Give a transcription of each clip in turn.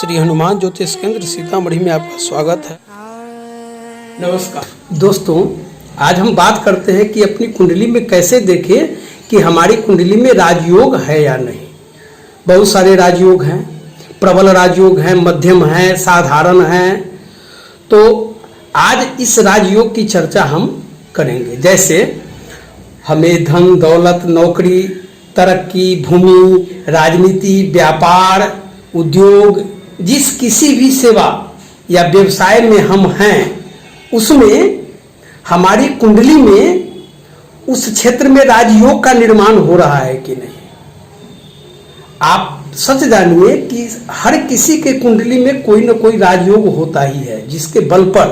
श्री हनुमान ज्योतिष केंद्र सीतामढ़ी में आपका स्वागत है। नमस्कार दोस्तों, आज हम बात करते हैं कि अपनी कुंडली में कैसे देखें कि हमारी कुंडली में राजयोग है या नहीं। बहुत सारे राजयोग हैं, प्रबल राजयोग हैं, मध्यम हैं, साधारण हैं। तो आज इस राजयोग की चर्चा हम करेंगे। जैसे हमें धन, दौलत, नौकरी, तरक्की, भूमि, राजनीति, व्यापार, उद्योग, जिस किसी भी सेवा या व्यवसाय में हम हैं, उसमें हमारी कुंडली में उस क्षेत्र में राजयोग का निर्माण हो रहा है कि नहीं। आप सच जानिए कि हर किसी के कुंडली में कोई ना कोई राजयोग होता ही है, जिसके बल पर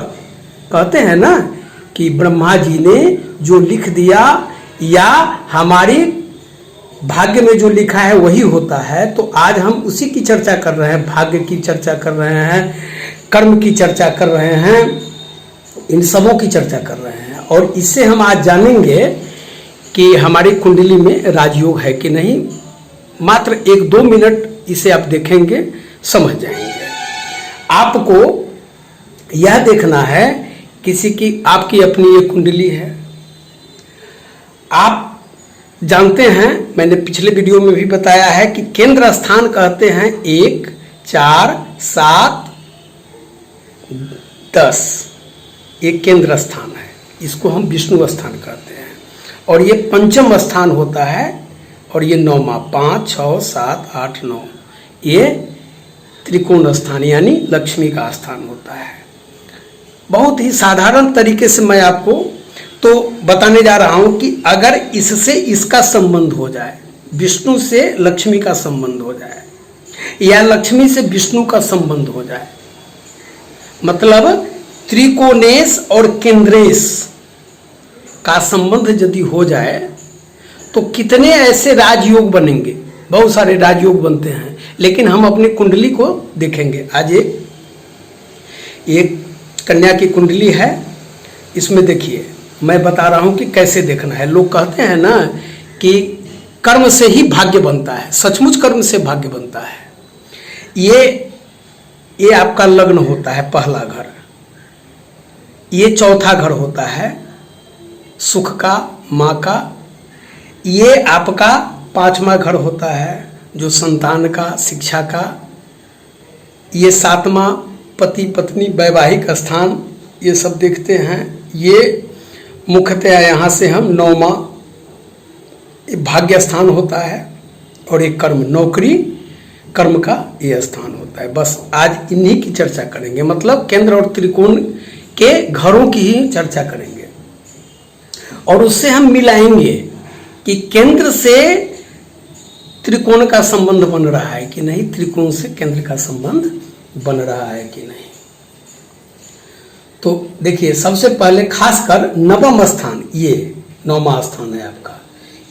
कहते हैं ना कि ब्रह्मा जी ने जो लिख दिया या हमारी भाग्य में जो लिखा है वही होता है। तो आज हम उसी की चर्चा कर रहे हैं, भाग्य की चर्चा कर रहे हैं, कर्म की चर्चा कर रहे हैं, इन सबों की चर्चा कर रहे हैं। और इससे हम आज जानेंगे कि हमारी कुंडली में राजयोग है कि नहीं। मात्र 1-2 मिनट इसे आप देखेंगे, समझ जाएंगे। आपको यह देखना है, किसी की आपकी अपनी एक कुंडली है। आप जानते हैं, मैंने पिछले वीडियो में भी बताया है कि केंद्र स्थान कहते हैं 1, 4, 7, 10। एक केंद्र स्थान है, इसको हम विष्णु स्थान कहते हैं। और ये पंचम स्थान होता है, और ये 9वां, 5, 6, 7, 8, 9, ये त्रिकोण स्थान यानी लक्ष्मी का स्थान होता है। बहुत ही साधारण तरीके से मैं आपको तो बताने जा रहा हूं कि अगर इससे इसका संबंध हो जाए, विष्णु से लक्ष्मी का संबंध हो जाए, या लक्ष्मी से विष्णु का संबंध हो जाए, मतलब त्रिकोणेश और केंद्रेश का संबंध यदि हो जाए, तो कितने ऐसे राजयोग बनेंगे। बहुत सारे राजयोग बनते हैं, लेकिन हम अपनी कुंडली को देखेंगे। आज एक कन्या की कुंडली है, इसमें देखिए मैं बता रहा हूं कि कैसे देखना है। लोग कहते हैं ना कि कर्म से ही भाग्य बनता है, सचमुच कर्म से भाग्य बनता है। ये आपका लग्न होता है, पहला घर। ये चौथा घर होता है सुख का, माँ का। ये आपका 5वां घर होता है, जो संतान का, शिक्षा का। ये 7वां पति पत्नी वैवाहिक स्थान, ये सब देखते हैं। ये मुख्यतः यहाँ से हम 9वां भाग्य स्थान होता है, और एक कर्म, नौकरी, कर्म का ये स्थान होता है। बस आज इन्हीं की चर्चा करेंगे, मतलब केंद्र और त्रिकोण के घरों की ही चर्चा करेंगे। और उससे हम मिलाएंगे कि केंद्र से त्रिकोण का संबंध बन रहा है कि नहीं, त्रिकोण से केंद्र का संबंध बन रहा है कि नहीं। तो देखिए, सबसे पहले खासकर 9वां स्थान, ये 9वां स्थान है आपका,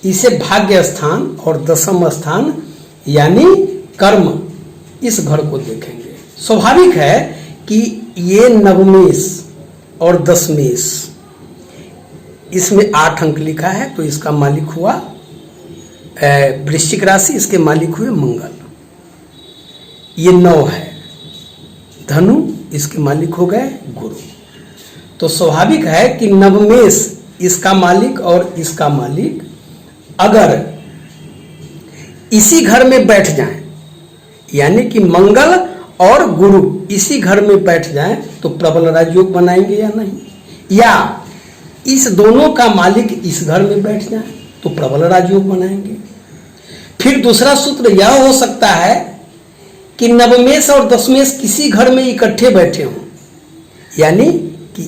इसे भाग्य स्थान और 10वां स्थान यानी कर्म, इस घर को देखेंगे। स्वाभाविक है कि ये नवमेश और दशमेश, इसमें 8 अंक लिखा है, तो इसका मालिक हुआ वृश्चिक राशि, इसके मालिक हुए मंगल। ये 9 है, धनु, इसके मालिक हो गए गुरु। तो स्वाभाविक है कि नवमेश इसका मालिक और इसका मालिक अगर इसी घर में बैठ जाएं, यानी कि मंगल और गुरु इसी घर में बैठ जाएं, तो प्रबल राजयोग बनाएंगे या नहीं। या इस दोनों का मालिक इस घर में बैठ जाए तो प्रबल राजयोग बनाएंगे। फिर दूसरा सूत्र यह हो सकता है कि नवमेश और दशमेश किसी घर में इकट्ठे बैठे हों, यानी कि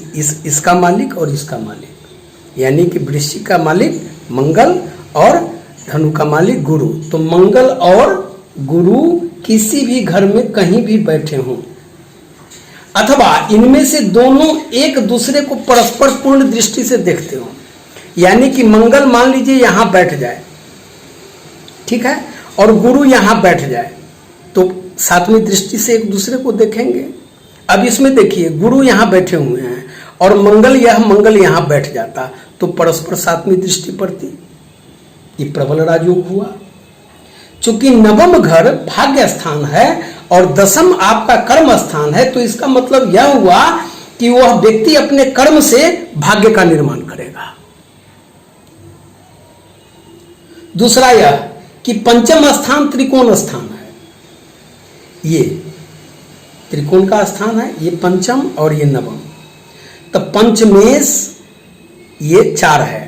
इसका मालिक और इसका मालिक, यानी कि वृश्चिक का मालिक मंगल और धनु का मालिक गुरु। तो मंगल और गुरु किसी भी घर में कहीं भी बैठे हों, अथवा इनमें से दोनों एक दूसरे को परस्पर पूर्ण दृष्टि से देखते हों, यानी कि मंगल मान लीजिए यहां बैठ जाए, ठीक है, और गुरु यहां बैठ जाए, तो 7वीं दृष्टि से एक दूसरे को देखेंगे। अब इसमें देखिए, गुरु यहां बैठे हुए हैं और मंगल यहां बैठ जाता, तो परस्पर 7वीं दृष्टि पड़ती, ये प्रबल राजयोग हुआ। चूंकि 9वां घर भाग्य स्थान है और दसम आपका कर्म स्थान है, तो इसका मतलब यह हुआ कि वह व्यक्ति अपने कर्म से भाग्य का निर्माण करेगा। दूसरा यह कि पंचम स्थान त्रिकोण स्थान है, ये त्रिकोण का स्थान है, ये पंचम और ये नवम। तो पंचमेश ये 4 है,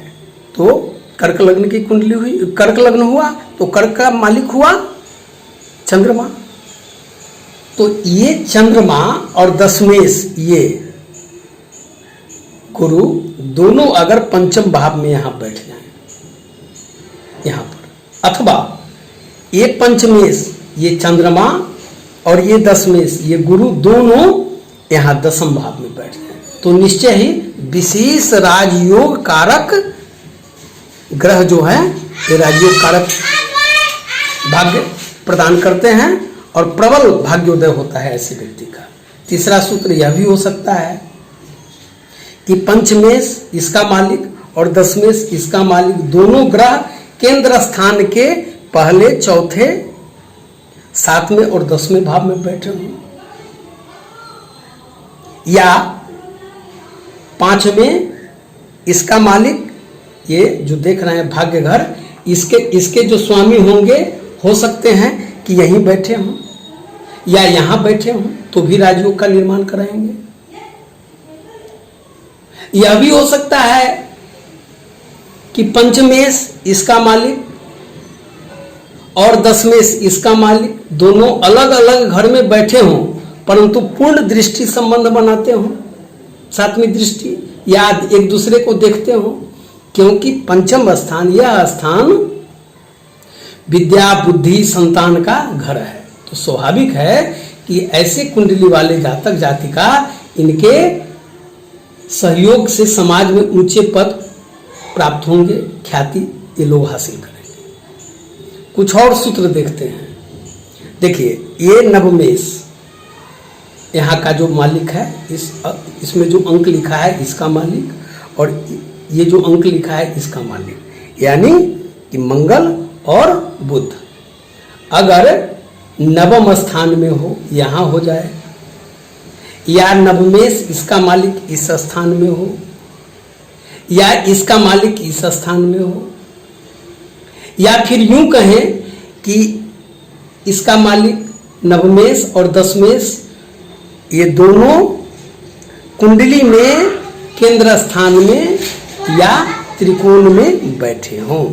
तो कर्क लग्न की कुंडली हुई, कर्क लग्न हुआ तो कर्क का मालिक हुआ चंद्रमा। तो ये चंद्रमा और दशमेश ये गुरु दोनों अगर पंचम भाव में यहां बैठ जाएं यहां पर, अथवा ये पंचमेश ये चंद्रमा और ये दशमेश ये गुरु दोनों यहां दसम भाव में बैठ जाएं, तो निश्चय ही विशेष राजयोग कारक ग्रह जो है ये राजयोग कारक भाग्य प्रदान करते हैं और प्रबल भाग्योदय होता है ऐसे व्यक्ति का। तीसरा सूत्र यह भी हो सकता है कि पंचमेश इसका मालिक और दशमेश इसका मालिक दोनों ग्रह केंद्र स्थान के पहले, चौथे, 7वें और 10वें भाव में बैठे हों, या 5वें इसका मालिक ये जो देख रहे हैं भाग्य घर, इसके जो स्वामी होंगे हो सकते हैं कि यहीं बैठे हों या यहां बैठे हों, तो भी राजयोग का निर्माण कराएंगे। यह भी हो सकता है कि पंचमेश इसका मालिक और दशमेश इसका मालिक दोनों अलग अलग घर में बैठे हों, परंतु पूर्ण दृष्टि संबंध बनाते हों, 7वीं दृष्टि, या एक दूसरे को देखते हों, क्योंकि पंचम स्थान यह स्थान विद्या बुद्धि संतान का घर है। तो स्वाभाविक है कि ऐसे कुंडली वाले जातक जातिका इनके सहयोग से समाज में ऊंचे पद प्राप्त होंगे, ख्याति ये लोग हासिल करेंगे। कुछ और सूत्र देखते हैं। देखिए ये नवमेश यहाँ का जो मालिक है, इसमें जो अंक लिखा है इसका मालिक, और ये जो अंक लिखा है इसका मालिक, यानी कि मंगल और बुध अगर नवम स्थान में हो, यहाँ हो जाए, या नवमेश इसका मालिक इस स्थान में हो, या इसका मालिक इस स्थान में हो, या फिर यूं कहें कि इसका मालिक नवमेश और दशमेश ये दोनों कुंडली में केंद्र स्थान में या त्रिकोण में बैठे हों।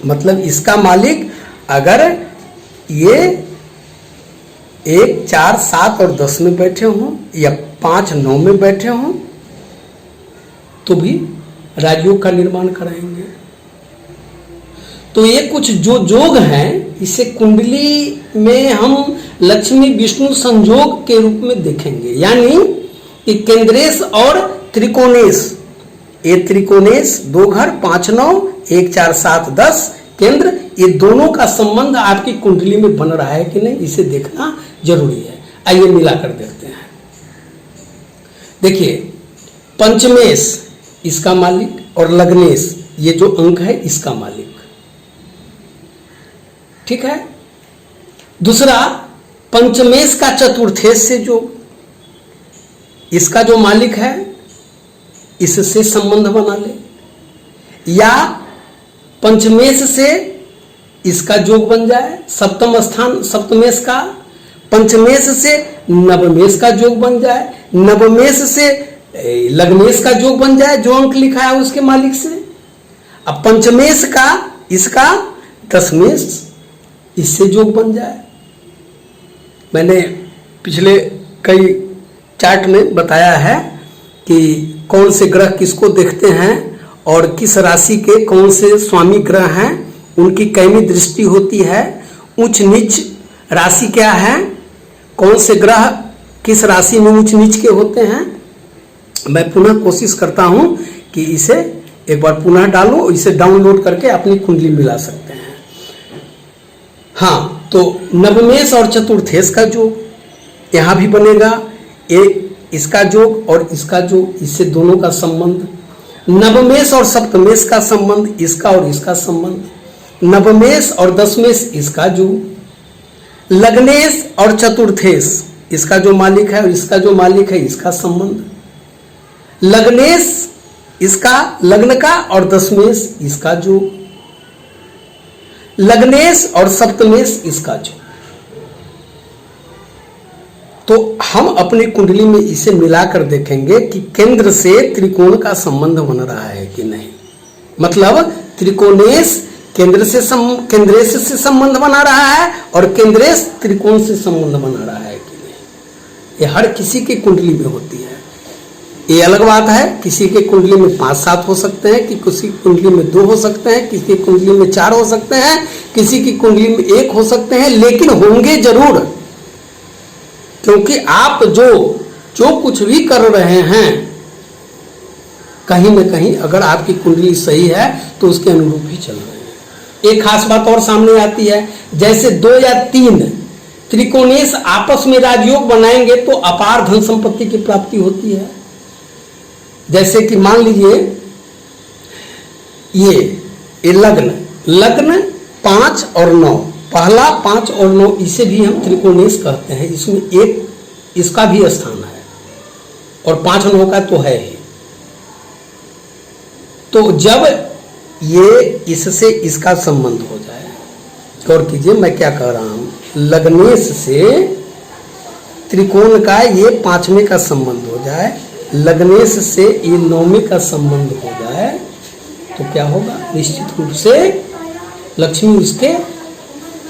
मतलब इसका मालिक अगर ये 1, 4, 7 और 10 में बैठे हों या 5, 9 में बैठे हों, तो भी राजयोग का निर्माण कराएंगे। तो ये कुछ जो योग हैं, इसे कुंडली में हम लक्ष्मी विष्णु संयोग के रूप में देखेंगे, यानी कि केंद्रेश और त्रिकोणेश, ये त्रिकोणेश 2 घर 5, 9, 1, 4, 7, 10 केंद्र, ये दोनों का संबंध आपकी कुंडली में बन रहा है कि नहीं, इसे देखना जरूरी है। आइए मिलाकर देखते हैं। देखिए पंचमेश इसका मालिक और लग्नेश ये जो अंक है इसका मालिक, ठीक है। दूसरा पंचमेश का चतुर्थेश से जो इसका जो मालिक है इससे संबंध बना ले, या पंचमेश से इसका योग बन जाए, सप्तम स्थान सप्तमेश का, पंचमेश से नवमेश का योग बन जाए, नवमेश से लग्नेश का योग बन जाए जो अंक लिखा है उसके मालिक से, अब पंचमेश का इसका दशमेश इससे योग बन जाए। मैंने पिछले कई चार्ट में बताया है कि कौन से ग्रह किसको देखते हैं और किस राशि के कौन से स्वामी ग्रह हैं, उनकी कैमी दृष्टि होती है, उच्च नीच राशि क्या है, कौन से ग्रह किस राशि में उच्च नीच के होते हैं। मैं पुनः कोशिश करता हूं कि इसे एक बार पुनः डालो, इसे डाउनलोड करके अपनी कुंडली मिला सकते हैं। हाँ, तो नवमेश और चतुर्थेश का योग यहाँ भी बनेगा, इसका योग और इसका योग, इससे दोनों का संबंध, नवमेश और सप्तमेश का संबंध, इसका और इसका संबंध, नवमेश और दशमेश इसका योग, लग्नेश और चतुर्थेश, इसका जो मालिक है और इसका जो मालिक है, इसका संबंध। लग्नेश इसका लग्न का और दशमेश इसका जो, लग्नेश और सप्तमेश इसका जो। तो हम अपनी कुंडली में इसे मिलाकर देखेंगे कि केंद्र से त्रिकोण का संबंध बन रहा है कि नहीं। मतलब त्रिकोणेश केंद्रेश से संबंध बना रहा है और केंद्रेश त्रिकोण से संबंध बना रहा है कि नहीं। ये हर किसी की कुंडली में होती है। ये अलग बात है, किसी के कुंडली में 5-7 हो सकते हैं, कि किसी की कुंडली में 2 हो सकते हैं, किसी की कुंडली में 4 हो सकते हैं, किसी की कुंडली में 1 हो सकते हैं, लेकिन होंगे जरूर। क्योंकि आप जो कुछ भी कर रहे हैं, कहीं न कहीं अगर आपकी कुंडली सही है तो उसके अनुरूप ही चल रहे हैं। एक खास बात और सामने आती है, जैसे 2 या 3 त्रिकोणेश आपस में राजयोग बनाएंगे तो अपार धन संपत्ति की प्राप्ति होती है। जैसे कि मान लीजिए ये लग्न 5 और 9, पहला 5 और 9, इसे भी हम त्रिकोणेश कहते हैं। इसमें एक इसका भी स्थान है और 5 9 का तो है ही। तो जब ये इससे इसका संबंध हो जाए, गौर कीजिए मैं क्या कह रहा हूं, लग्नेश से त्रिकोण का ये 5वें का संबंध हो जाए, लग्नेश से ये 9वें का संबंध हो जाए, तो क्या होगा, निश्चित रूप से लक्ष्मी उसके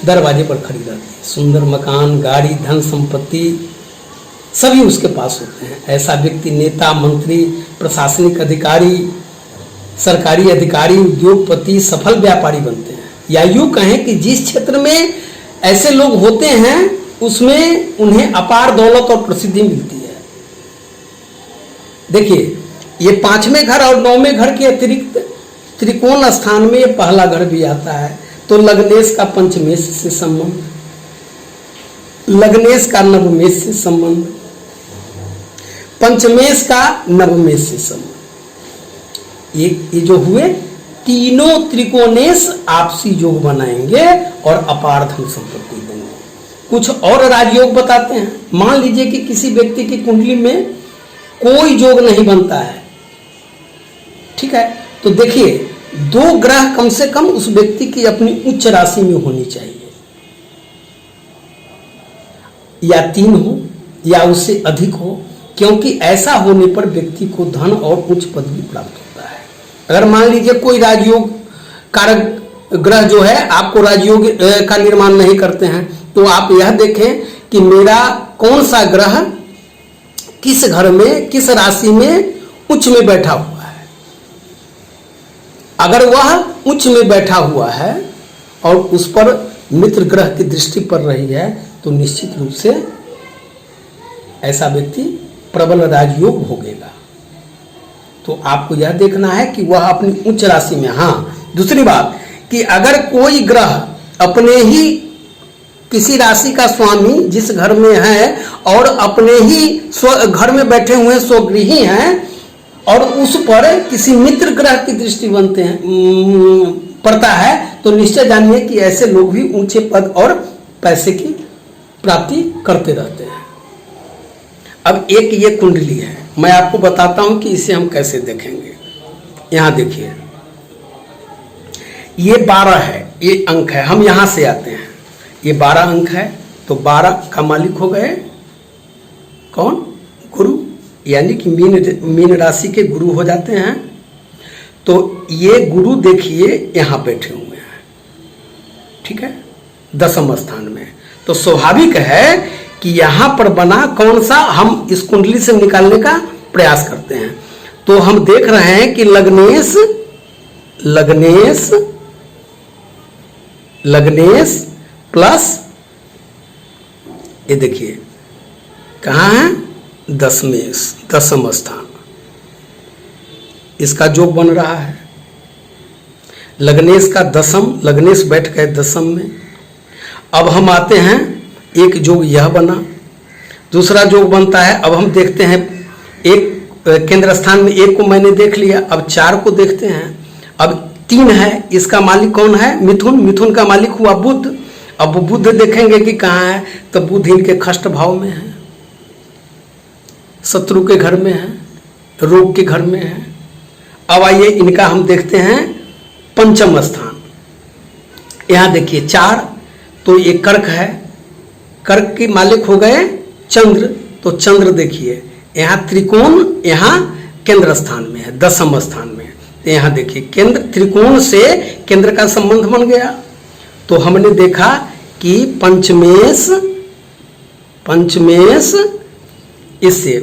दरवाजे पर खड़ी रहती है। सुंदर मकान, गाड़ी, धन संपत्ति सभी उसके पास होते हैं। ऐसा व्यक्ति नेता, मंत्री, प्रशासनिक अधिकारी, सरकारी अधिकारी, उद्योगपति, सफल व्यापारी बनते हैं। या यूं कहें कि जिस क्षेत्र में ऐसे लोग होते हैं उसमें उन्हें अपार दौलत और प्रसिद्धि मिलती है। देखिए, ये 5वें घर और 9वें घर के अतिरिक्त त्रिकोण स्थान में ये पहला घर भी आता है। तो लग्नेश का पंचमेश से संबंध, लग्नेश का नवमेश से संबंध, पंचमेश का नवमेश से संबंध। ये जो हुए तीनों त्रिकोणेश आपसी योग बनाएंगे और अपार धन संपत्ति देंगे। कुछ और राजयोग बताते हैं। मान लीजिए कि किसी व्यक्ति की कुंडली में कोई योग नहीं बनता है, ठीक है, तो देखिए 2 ग्रह कम से कम उस व्यक्ति की अपनी उच्च राशि में होनी चाहिए, या 3 हो या उससे अधिक हो, क्योंकि ऐसा होने पर व्यक्ति को धन और उच्च पदवी प्राप्त होता है। अगर मान लीजिए कोई राजयोग कारक ग्रह जो है आपको राजयोग का निर्माण नहीं करते हैं, तो आप यह देखें कि मेरा कौन सा ग्रह किस घर में, किस राशि में उच्च में बैठा हुआ है। अगर वह उच्च में बैठा हुआ है और उस पर मित्र ग्रह की दृष्टि पड़ रही है, तो निश्चित रूप से ऐसा व्यक्ति प्रबल राजयोग भोगेगा। तो आपको यह देखना है कि वह अपनी उच्च राशि में। हाँ, दूसरी बात कि अगर कोई ग्रह अपने ही किसी राशि का स्वामी जिस घर में है और अपने ही घर में बैठे हुए स्वगृही हैं और उस पर किसी मित्र ग्रह की दृष्टि बनते हैं पड़ता है, तो निश्चय जानिए कि ऐसे लोग भी ऊंचे पद और पैसे की प्राप्ति करते रहते हैं। अब एक ये कुंडली है, मैं आपको बताता हूं कि इसे हम कैसे देखेंगे। यहां देखिए, ये 12 है, ये अंक है। हम यहां से आते हैं, ये 12 अंक है, तो 12 का मालिक हो गए कौन, गुरु, यानी कि मीन राशि के गुरु हो जाते हैं। तो ये गुरु देखिए यहां बैठे हुए हैं, ठीक है, 10वें स्थान में। तो स्वाभाविक है कि यहां पर बना कौन सा, हम इस कुंडली से निकालने का प्रयास करते हैं। तो हम देख रहे हैं कि लग्नेश लग्नेश लग्नेश प्लस ये देखिए कहाँ है, 10वें स्थान, इसका योग बन रहा है। लग्नेश का 10म, लग्नेश बैठ गए 10म में। अब हम आते हैं, एक योग यह बना, दूसरा योग बनता है। अब हम देखते हैं, एक केंद्र स्थान में 1 को मैंने देख लिया, अब 4 को देखते हैं। अब 3 है, इसका मालिक कौन है, मिथुन, मिथुन का मालिक हुआ बुध। अब बुध देखेंगे कि कहाँ है, तो बुध इनके खष्ट भाव में है, शत्रु के घर में है, रोग के घर में है। अब आइए इनका हम देखते हैं पंचम स्थान। यहाँ देखिए 4, तो ये कर्क है, कर्क के मालिक हो गए चंद्र, तो चंद्र देखिए यहाँ त्रिकोण, यहाँ केंद्र स्थान में है, 10वें स्थान में। तो यहाँ देखिए केंद्र, त्रिकोण से केंद्र का संबंध बन गया। तो हमने देखा कि पंचमेश इससे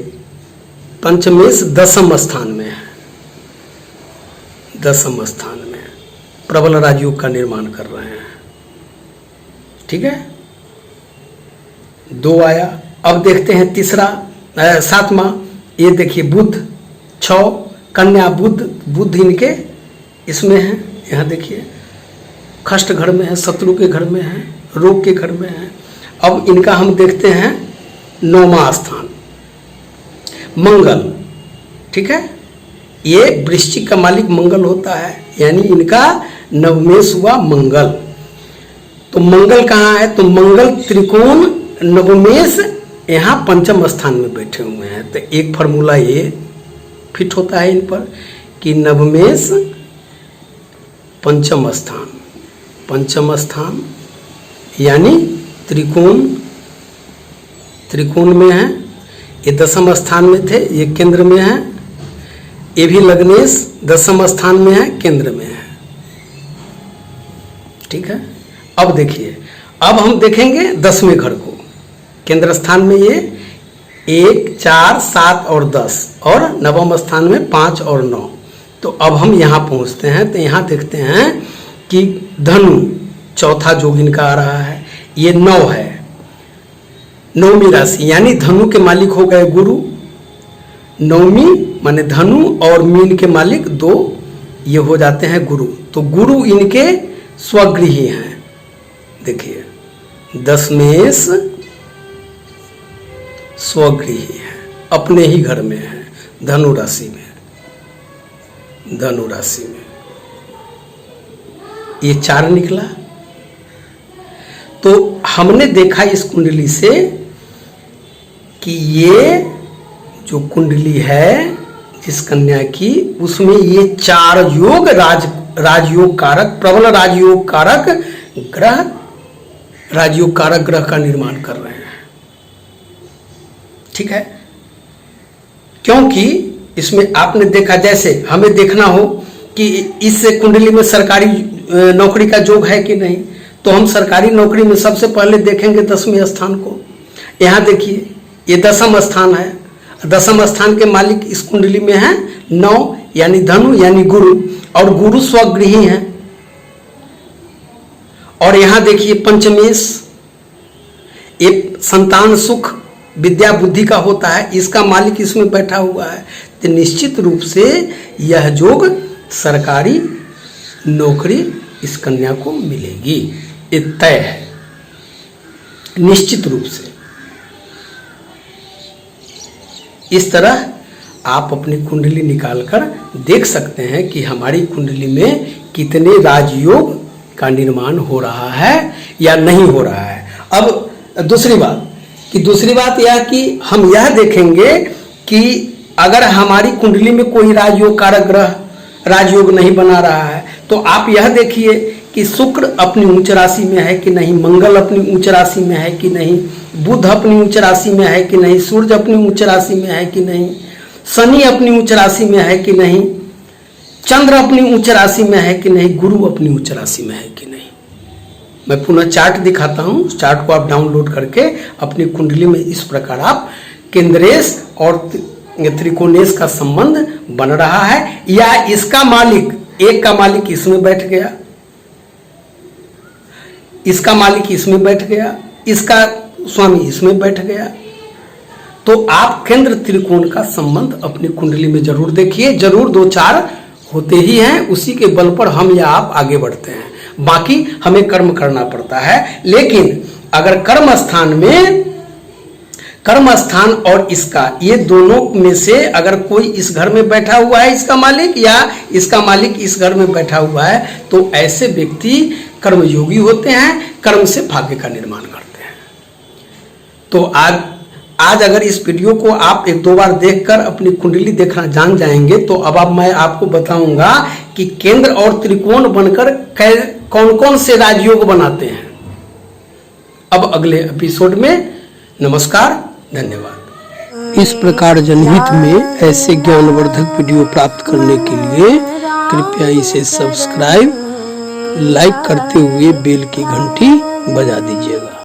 पंचमेश 10वें स्थान में है, 10वें स्थान में प्रबल राजयोग का निर्माण कर रहे हैं। ठीक है, 2 आया। अब देखते हैं तीसरा, 7वां, ये देखिए बुध 6, कन्या बुध इनके इसमें है, यहाँ देखिए खष्ट घर में है, शत्रु के घर में है, रोग के घर में है। अब इनका हम देखते हैं 9वां स्थान मंगल। ठीक है, ये वृश्चिक का मालिक मंगल होता है, यानी इनका नवमेश हुआ मंगल। तो मंगल कहाँ है, तो मंगल त्रिकोण नवमेश यहाँ पंचम स्थान में बैठे हुए हैं। तो एक फार्मूला ये फिट होता है इन पर कि नवमेश पंचम स्थान यानी त्रिकोण में है। ये 10वें स्थान में थे, ये केंद्र में है। ये भी लग्नेश 10वें स्थान में है, केंद्र में है। ठीक है, अब देखिए, अब हम देखेंगे 10वें घर को। केंद्र स्थान में ये 1, 4, 7 और 10, और 9वें स्थान में 5 और 9। तो अब हम यहाँ पहुँचते हैं, तो यहाँ देखते हैं कि धनु चौथा जोग इनका आ रहा है, ये 9 है, 9वीं राशि, यानी धनु के मालिक हो गए गुरु। 9वीं माने धनु और मीन के मालिक 2, ये हो जाते हैं गुरु। तो गुरु इनके स्वगृही हैं। देखिए 10मेष स्वगृही है, अपने ही घर में है, धनु राशि में, ये 4 निकला। तो हमने देखा इस कुंडली से कि ये जो कुंडली है जिस कन्या की, उसमें ये 4 योग राजयोग कारक, प्रबल राजयोग कारक ग्रह, राजयोग कारक ग्रह का निर्माण कर रहे हैं। ठीक है, क्योंकि इसमें आपने देखा, जैसे हमें देखना हो कि इस कुंडली में सरकारी नौकरी का योग है कि नहीं, तो हम सरकारी नौकरी में सबसे पहले देखेंगे 10वें स्थान को। यहाँ देखिए ये 10वां स्थान है, 10वां स्थान के मालिक इस कुंडली में है 9, यानी धनु यानी गुरु, और गुरु स्वगृही हैं। और यहाँ देखिए पंचमेश, ये संतान सुख विद्या बुद्धि का होता है, इसका मालिक इसमें बैठा हुआ है। तो निश्चित रूप से यह योग सरकारी नौकरी इस कन्या को मिलेगी, ये तय है निश्चित रूप से। इस तरह आप अपनी कुंडली निकालकर देख सकते हैं कि हमारी कुंडली में कितने राजयोग का निर्माण हो रहा है या नहीं हो रहा है। अब दूसरी बात यह कि हम यह देखेंगे कि अगर हमारी कुंडली में कोई राजयोग कारक ग्रह राजयोग नहीं बना रहा है, तो आप यह देखिए कि शुक्र अपनी उच्च राशि में है कि नहीं, मंगल अपनी उच्च राशि में है कि नहीं, बुध अपनी उच्च राशि में है कि नहीं, सूर्य अपनी उच्च राशि में है कि नहीं, शनि अपनी उच्च राशि में है कि नहीं, चंद्र अपनी उच्च राशि में है कि नहीं, गुरु अपनी उच्च राशि में है कि नहीं। मैं पुनः चार्ट दिखाता हूँ, चार्ट को आप डाउनलोड करके अपनी कुंडली में इस प्रकार आप केंद्रेश और त्रिकोणेश का संबंध बन रहा है, या इसका मालिक, एक का मालिक इसमें बैठ गया, इसका मालिक इसमें बैठ गया, इसका स्वामी इसमें बैठ गया। तो आप केंद्र त्रिकोण का संबंध अपनी कुंडली में जरूर देखिए, जरूर 2-4 होते ही हैं, उसी के बल पर हम या आप आगे बढ़ते हैं। बाकी हमें कर्म करना पड़ता है, लेकिन अगर कर्म स्थान और इसका, ये दोनों में से अगर कोई इस घर में बैठा हुआ है इसका मालिक, या इसका मालिक इस घर में बैठा हुआ है, तो ऐसे व्यक्ति कर्मयोगी होते हैं, कर्म से भाग्य का निर्माण करते हैं। तो आज अगर इस वीडियो को आप 1-2 बार देखकर अपनी कुंडली देखना जान जाएंगे, तो अब मैं आपको बताऊंगा कि केंद्र और त्रिकोण बनकर कौन कौन से राजयोग बनाते हैं। अब अगले एपिसोड में। नमस्कार, धन्यवाद। इस प्रकार जनहित में ऐसे ज्ञानवर्धक वीडियो प्राप्त करने के लिए कृपया इसे सब्सक्राइब, लाइक करते हुए बेल की घंटी बजा दीजिएगा।